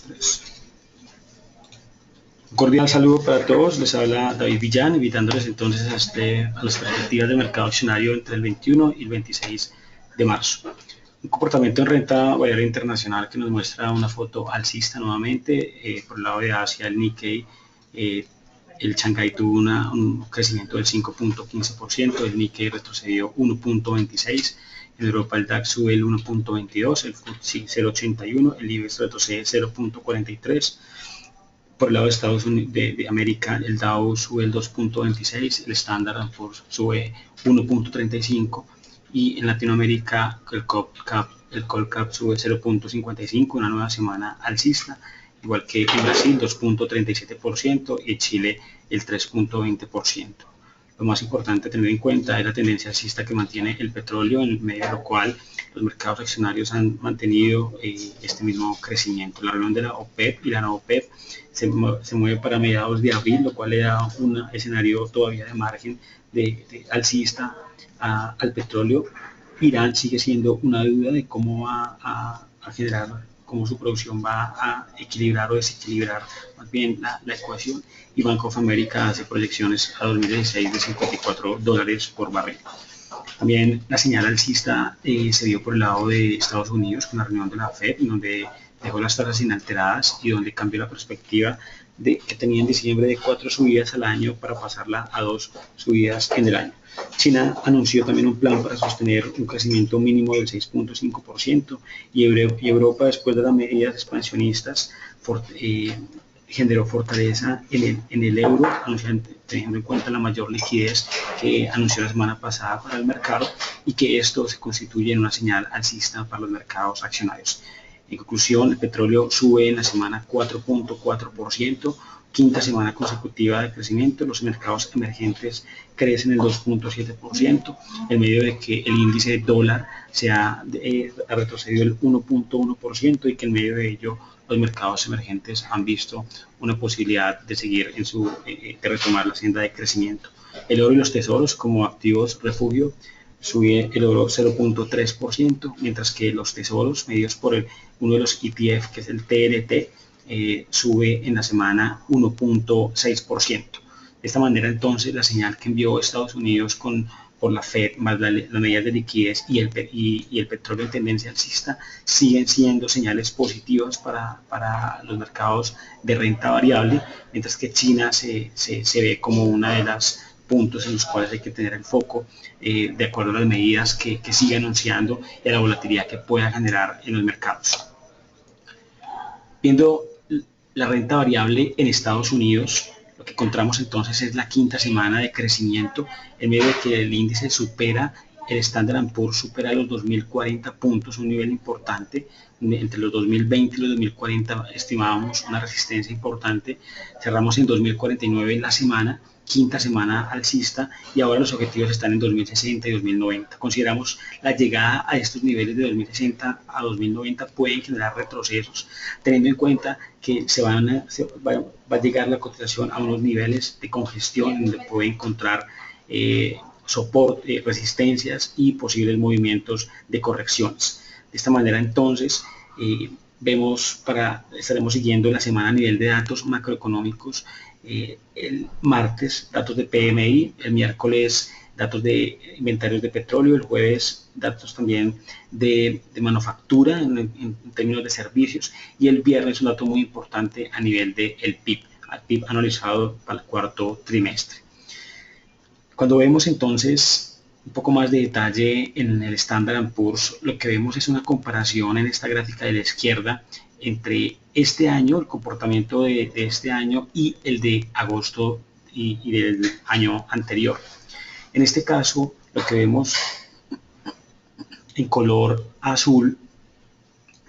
3. Un cordial saludo para todos, les habla David Villán, invitándoles entonces a las perspectivas del mercado accionario entre el 21 y el 26 de marzo. Un comportamiento en renta variable internacional que nos muestra una foto alcista nuevamente. Por el lado de Asia, el Nikkei, el Shanghai tuvo un crecimiento del 5.15%, el Nikkei retrocedió 1.26%, en Europa el DAX sube el 1.22%, el FTSE 0.81%, el IBEX retrocede 0.43%. Por el lado de Estados Unidos, de América, el Dow sube el 2.26%, el Standard & Poor's sube 1.35%, y en Latinoamérica el Colcap sube 0.55%, una nueva semana alcista, igual que en Brasil 2.37% y en Chile el 3.20%. Lo más importante a tener en cuenta es la tendencia alcista que mantiene el petróleo, en medio de lo cual los mercados accionarios han mantenido este mismo crecimiento. La reunión de la OPEP y la no OPEP se mueve para mediados de abril, lo cual le da un escenario todavía de margen de alcista al petróleo. Irán sigue siendo una duda de cómo va a generar, cómo su producción va a equilibrar o desequilibrar más bien la ecuación, y Bank of America hace proyecciones a 2016 de $54 por barril. También la señal alcista se vio por el lado de Estados Unidos con la reunión de la Fed, donde dejó las tasas inalteradas y donde cambió la perspectiva que tenía en diciembre de 4 subidas al año para pasarla a 2 subidas en el año. China anunció también un plan para sostener un crecimiento mínimo del 6.5%, y Europa, después de las medidas expansionistas, generó fortaleza en el euro, teniendo en cuenta la mayor liquidez que anunció la semana pasada para el mercado, y que esto se constituye en una señal alcista para los mercados accionarios. En conclusión, el petróleo sube en la semana 4.4%, quinta semana consecutiva de crecimiento. Los mercados emergentes crecen el 2.7%, en medio de que el índice de dólar ha retrocedido el 1.1%, y que en medio de ello los mercados emergentes han visto una posibilidad de seguir de retomar la senda de crecimiento. El oro y los tesoros como activos refugio sube el oro 0.3%, mientras que los tesoros medidos por uno de los ETF, que es el TLT, sube en la semana 1.6%. De esta manera, entonces, la señal que envió Estados Unidos por la Fed, más las medidas de liquidez y el petróleo en tendencia alcista, siguen siendo señales positivas para los mercados de renta variable, mientras que China se ve como una de las puntos en los cuales hay que tener el foco, de acuerdo a las medidas que sigue anunciando y a la volatilidad que pueda generar en los mercados. Viendo la renta variable en Estados Unidos, lo que encontramos entonces es la quinta semana de crecimiento, en medio de que el índice el Standard & Poor's supera los 2.040 puntos, un nivel importante. Entre los 2020 y los 2040 estimábamos una resistencia importante. Cerramos en 2049 en la semana, quinta semana alcista, y ahora los objetivos están en 2060 y 2090. Consideramos la llegada a estos niveles de 2060 a 2090 pueden generar retrocesos, teniendo en cuenta que va a llegar la cotización a unos niveles de congestión donde puede encontrar soporte, resistencias y posibles movimientos de correcciones. De esta manera, entonces, estaremos siguiendo la semana a nivel de datos macroeconómicos. El martes, datos de PMI, el miércoles, datos de inventarios de petróleo, el jueves, datos también de manufactura en términos de servicios, y el viernes un dato muy importante a nivel del PIB anualizado para el cuarto trimestre. Cuando vemos entonces un poco más de detalle en el Standard & Poor's, lo que vemos es una comparación en esta gráfica de la izquierda entre este año, el comportamiento de este año, y el de agosto y del año anterior. En este caso, lo que vemos en color azul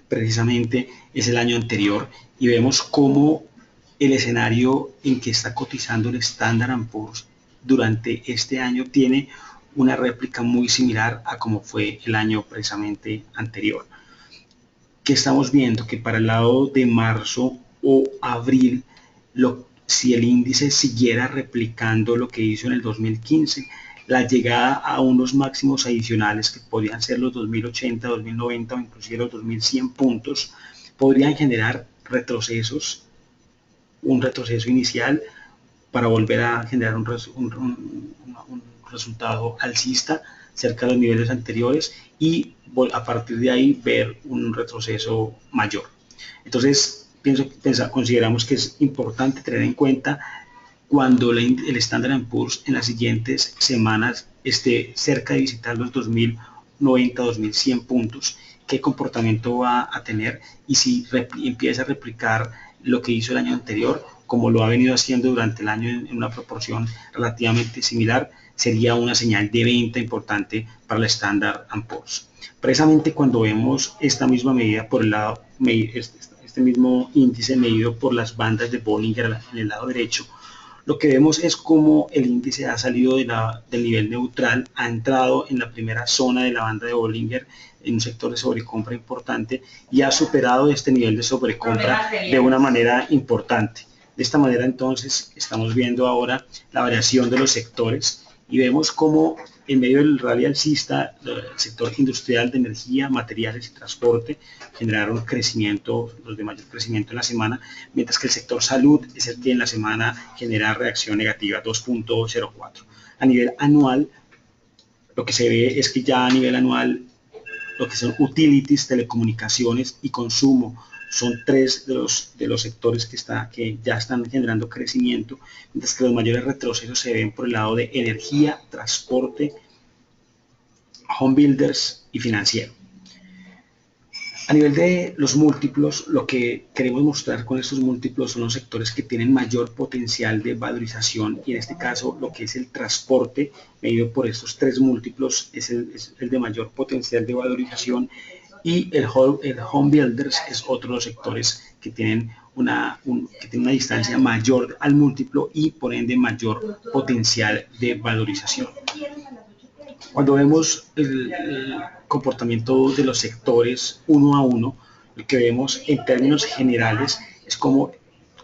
precisamente es el año anterior, y vemos cómo el escenario en que está cotizando el Standard & Poor's durante este año tiene una réplica muy similar a como fue el año precisamente anterior. Que estamos viendo que para el lado de marzo o abril, si el índice siguiera replicando lo que hizo en el 2015, la llegada a unos máximos adicionales que podrían ser los 2080, 2090 o inclusive los 2100 puntos, podrían generar retrocesos, un retroceso inicial para volver a generar un resultado alcista cerca de los niveles anteriores y a partir de ahí ver un retroceso mayor. Entonces, consideramos que es importante tener en cuenta cuando el Standard & Poor's en las siguientes semanas esté cerca de visitar los 2090, 2100 puntos, qué comportamiento va a tener y si empieza a replicar lo que hizo el año anterior, como lo ha venido haciendo durante el año en una proporción relativamente similar, sería una señal de venta importante para el Standard & Poor's. Precisamente cuando vemos esta misma medida por el lado, este mismo índice medido por las bandas de Bollinger en el lado derecho, lo que vemos es cómo el índice ha salido del nivel neutral, ha entrado en la primera zona de la banda de Bollinger en un sector de sobrecompra importante y ha superado este nivel de sobrecompra de una manera importante. De esta manera entonces estamos viendo ahora la variación de los sectores y vemos cómo en medio del rally alcista el sector industrial de energía, materiales y transporte generaron crecimiento, los de mayor crecimiento en la semana, mientras que el sector salud es el que en la semana genera reacción negativa, 2.04. A nivel anual, lo que se ve es que ya a nivel anual, lo que son utilities, telecomunicaciones y consumo, son tres de los sectores que ya están generando crecimiento, mientras que los mayores retrocesos se ven por el lado de energía, transporte, home builders y financiero. A nivel de los múltiplos, lo que queremos mostrar con estos múltiplos son los sectores que tienen mayor potencial de valorización y en este caso lo que es el transporte medido por estos tres múltiplos es el de mayor potencial de valorización y el home builders es otro de los sectores que tienen una distancia mayor al múltiplo y por ende mayor potencial de valorización. Cuando vemos el comportamiento de los sectores uno a uno, lo que vemos en términos generales es como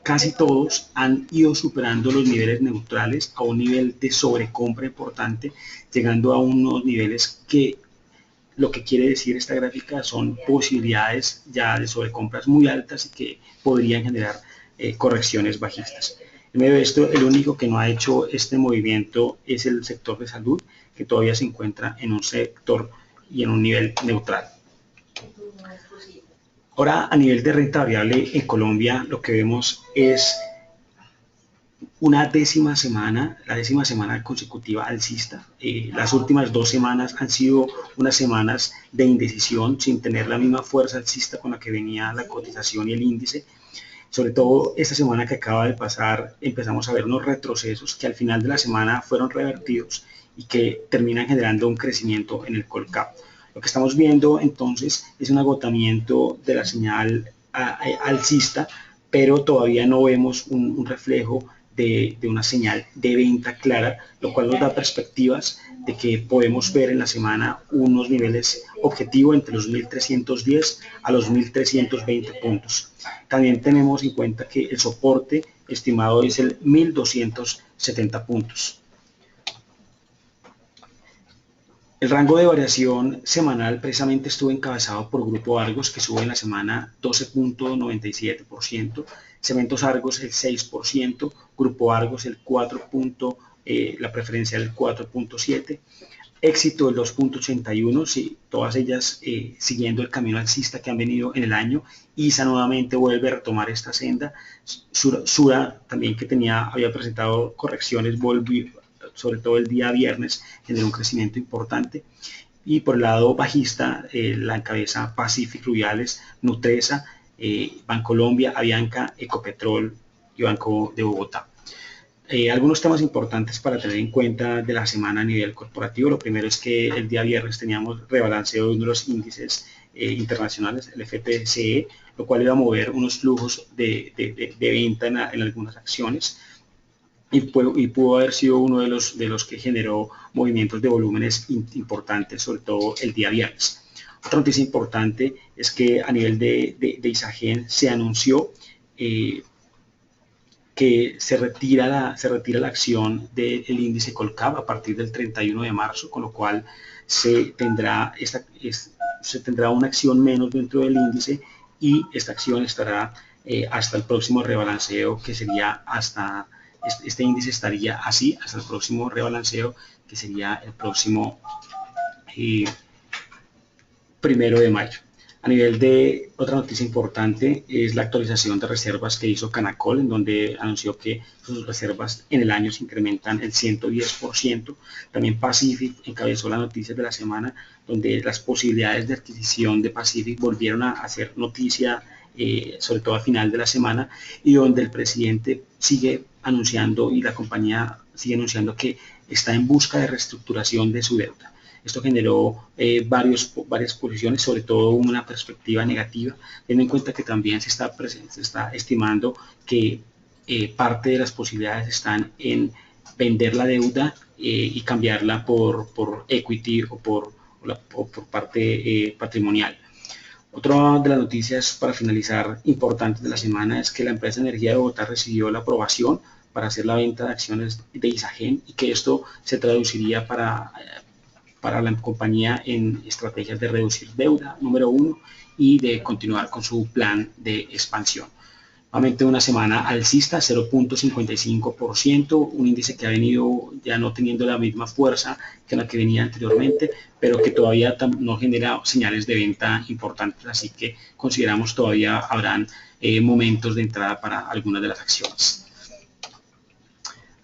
casi todos han ido superando los niveles neutrales a un nivel de sobrecompra importante, llegando a unos niveles que lo que quiere decir esta gráfica son posibilidades ya de sobrecompras muy altas y que podrían generar correcciones bajistas. En medio de esto, el único que no ha hecho este movimiento es el sector de salud, que todavía se encuentra en un sector y en un nivel neutral. Ahora, a nivel de renta variable en Colombia, lo que vemos es una la décima semana consecutiva alcista. Las últimas 2 semanas han sido unas semanas de indecisión sin tener la misma fuerza alcista con la que venía la cotización y el índice. Sobre todo esta semana que acaba de pasar empezamos a ver unos retrocesos que al final de la semana fueron revertidos y que terminan generando un crecimiento en el Colcap. Lo que estamos viendo entonces es un agotamiento de la señal alcista, pero todavía no vemos un reflejo de una señal de venta clara, lo cual nos da perspectivas de que podemos ver en la semana unos niveles objetivo entre los 1.310 a los 1.320 puntos. También tenemos en cuenta que el soporte estimado es el 1.270 puntos. El rango de variación semanal precisamente estuvo encabezado por Grupo Argos, que sube en la semana 12.97%, Cementos Argos el 6%, Grupo Argos el 4%, la preferencia del 4.7%, Éxito el 2.81%, sí, todas ellas siguiendo el camino alcista que han venido en el año. ISA nuevamente vuelve a retomar esta senda. Sura también que había presentado correcciones, volvió, sobre todo el día viernes, generó un crecimiento importante. Y por el lado bajista, la encabeza Pacific Rubiales, Nutresa, Bancolombia, Avianca, Ecopetrol y Banco de Bogotá. Algunos temas importantes para tener en cuenta de la semana a nivel corporativo. Lo primero es que el día viernes teníamos rebalanceo de uno de los índices internacionales, el FTSE, lo cual iba a mover unos flujos de venta en algunas acciones. Y pudo haber sido uno de los que generó movimientos de volúmenes importantes, sobre todo el día viernes. Otra noticia importante es que a nivel de Isagen se anunció que se retira la acción del índice Colcap a partir del 31 de marzo, con lo cual se tendrá una acción menos dentro del índice y esta acción estará hasta el próximo rebalanceo, que sería hasta, este índice estaría así hasta el próximo rebalanceo, que sería el próximo 1 de mayo. A nivel de otra noticia importante es la actualización de reservas que hizo Canacol, en donde anunció que sus reservas en el año se incrementan el 110%. También Pacific encabezó las noticias de la semana, donde las posibilidades de adquisición de Pacific volvieron a hacer noticia, sobre todo a final de la semana, y donde el presidente sigue anunciando y la compañía sigue anunciando que está en busca de reestructuración de su deuda. Esto generó varias posiciones, sobre todo una perspectiva negativa, teniendo en cuenta que también se está estimando que parte de las posibilidades están en vender la deuda y cambiarla por equity o por parte patrimonial. Otra de las noticias para finalizar importantes de la semana es que la empresa de energía de Bogotá recibió la aprobación para hacer la venta de acciones de Isagen, y que esto se traduciría para la compañía en estrategias de reducir deuda, número uno, y de continuar con su plan de expansión. Nuevamente una semana alcista, 0.55%, un índice que ha venido ya no teniendo la misma fuerza que la que venía anteriormente, pero que todavía no genera señales de venta importantes, así que consideramos todavía habrán momentos de entrada para algunas de las acciones.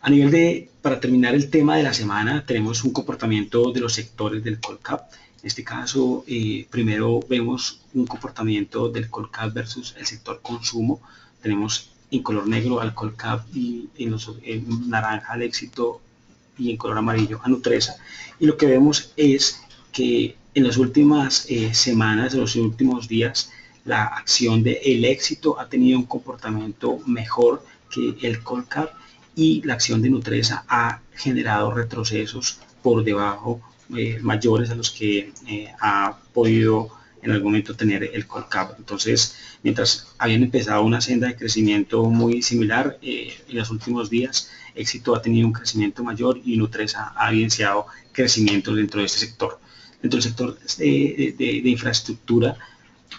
A nivel para terminar el tema de la semana, tenemos un comportamiento de los sectores del Colcap. En este caso, primero vemos un comportamiento del Colcap versus el sector consumo. Tenemos en color negro al Colcap y en naranja al Éxito y en color amarillo a Nutresa. Y lo que vemos es que en las últimas semanas, en los últimos días, la acción de El Éxito ha tenido un comportamiento mejor que el Colcap, y la acción de Nutresa ha generado retrocesos por debajo mayores a los que ha podido en algún momento tener el Colcap. Entonces, mientras habían empezado una senda de crecimiento muy similar, en los últimos días Éxito ha tenido un crecimiento mayor y Nutresa ha evidenciado crecimiento dentro de este sector. Dentro del sector de infraestructura,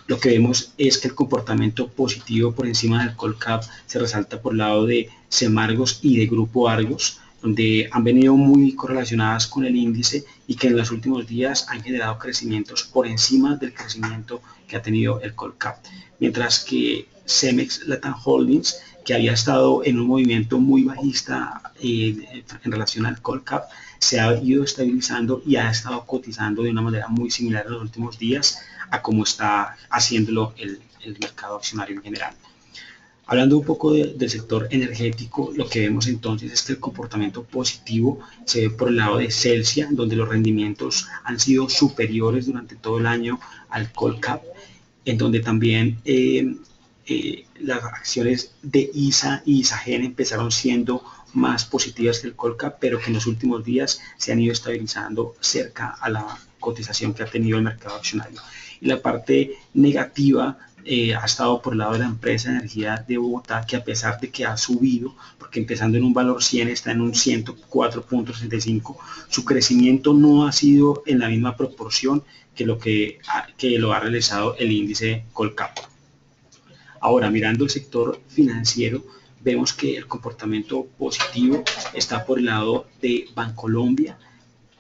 lo que vemos es que el comportamiento positivo por encima del Colcap se resalta por el lado de Semargos y de Grupo Argos, donde han venido muy correlacionadas con el índice y que en los últimos días han generado crecimientos por encima del crecimiento que ha tenido el Colcap. Mientras que Cemex Latam Holdings, que había estado en un movimiento muy bajista en relación al Colcap, se ha ido estabilizando y ha estado cotizando de una manera muy similar en los últimos días a cómo está haciéndolo el mercado accionario en general. Hablando un poco del sector energético, lo que vemos entonces es que el comportamiento positivo se ve por el lado de Celsia, donde los rendimientos han sido superiores durante todo el año al Colcap, en donde también las acciones de ISA y Isagen empezaron siendo más positivas que el Colcap, pero que en los últimos días se han ido estabilizando cerca a la cotización que ha tenido el mercado accionario. Y la parte negativa ha estado por el lado de la empresa de energía de Bogotá, que a pesar de que ha subido, porque empezando en un valor 100 está en un 104.65, su crecimiento no ha sido en la misma proporción que lo ha realizado el índice Colcap. Ahora, mirando el sector financiero, vemos que el comportamiento positivo está por el lado de Bancolombia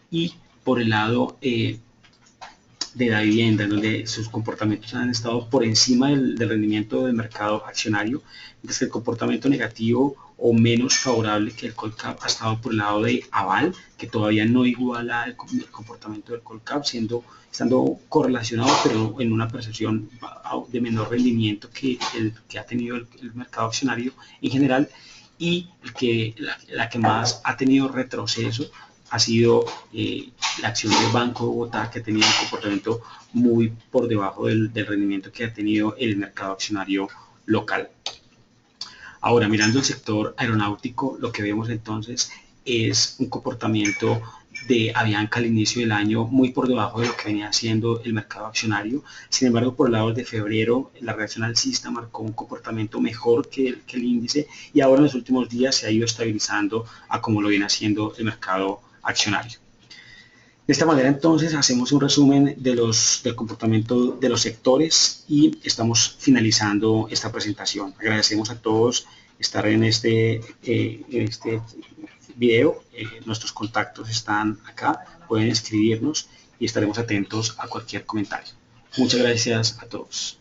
y por el lado de la vivienda, en donde sus comportamientos han estado por encima del rendimiento del mercado accionario, mientras que el comportamiento negativo o menos favorable que el Colcap ha estado por el lado de Aval, que todavía no iguala el comportamiento del Colcap, estando correlacionado, pero en una percepción de menor rendimiento que el que ha tenido el mercado accionario en general, y la que más ha tenido retroceso ha sido la acción del Banco de Bogotá, que ha tenido un comportamiento muy por debajo del rendimiento que ha tenido el mercado accionario local. Ahora, mirando el sector aeronáutico, lo que vemos entonces es un comportamiento de Avianca al inicio del año muy por debajo de lo que venía haciendo el mercado accionario. Sin embargo, por el lado de febrero, la reacción alcista marcó un comportamiento mejor que el índice, y ahora en los últimos días se ha ido estabilizando a como lo viene haciendo el mercado accionario. De esta manera entonces hacemos un resumen del comportamiento de los sectores y estamos finalizando esta presentación. Agradecemos a todos estar en este video. Nuestros contactos están acá, pueden escribirnos y estaremos atentos a cualquier comentario. Muchas gracias a todos.